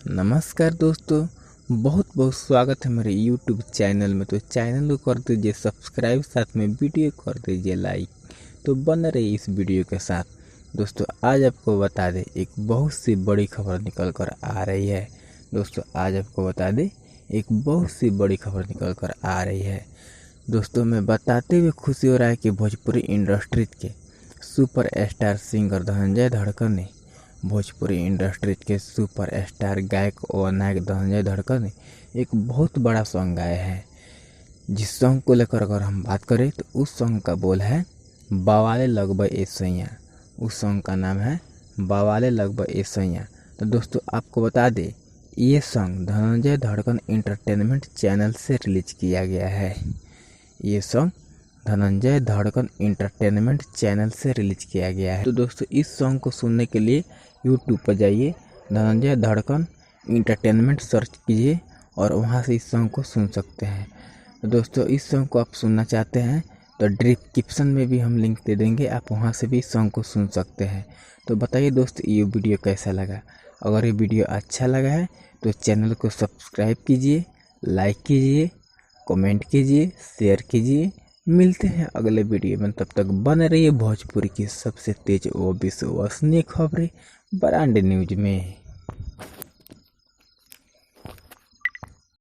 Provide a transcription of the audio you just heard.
नमस्कार दोस्तों, बहुत बहुत स्वागत है मेरे YouTube चैनल में। तो चैनल को कर दीजिए सब्सक्राइब, साथ में वीडियो कर दीजिए लाइक। तो बन रही इस वीडियो के साथ। दोस्तों आज आपको बता दें एक बहुत सी बड़ी खबर निकल कर आ रही है। दोस्तों आज आपको बता दें एक बहुत सी बड़ी खबर निकल कर आ रही है। दोस्तों मैं बताते हुए खुशी हो रहा है कि भोजपुरी इंडस्ट्री के सुपर स्टार सिंगर धनंजय धड़कन ने भोजपुरी इंडस्ट्री के सुपर स्टार गायक और नायक धनंजय धड़कन ने एक बहुत बड़ा सॉन्ग गाया है। जिस सॉन्ग को लेकर अगर हम बात करें तो उस सॉन्ग का बोल है बवाले लगभग ए सैया। उस सॉन्ग का नाम है बवाले लगभग ए सैया। तो दोस्तों आपको बता दें ये सॉन्ग धनंजय धड़कन इंटरटेनमेंट चैनल से रिलीज किया गया है। ये सॉन्ग धनंजय धड़कन इंटरटेनमेंट चैनल से रिलीज किया गया है। तो दोस्तों इस सॉन्ग को सुनने के लिए यूट्यूब पर जाइए, धनंजय धड़कन इंटरटेनमेंट सर्च कीजिए और वहां से इस सॉन्ग को सुन सकते हैं। तो दोस्तों इस सॉन्ग को आप सुनना चाहते हैं तो डिस्क्रिप्शन में भी हम लिंक दे देंगे, आप वहां से भी इस सॉन्ग को सुन सकते हैं। तो बताइए दोस्त ये वीडियो कैसा लगा। अगर ये वीडियो अच्छा लगा है तो चैनल को सब्सक्राइब कीजिए, लाइक कीजिए, कमेंट कीजिए, शेयर कीजिए। मिलते हैं अगले वीडियो में, तब तक बने रहिए भोजपुरी की सबसे तेज और विश्वसनीय खबरें ब्रांड न्यूज में।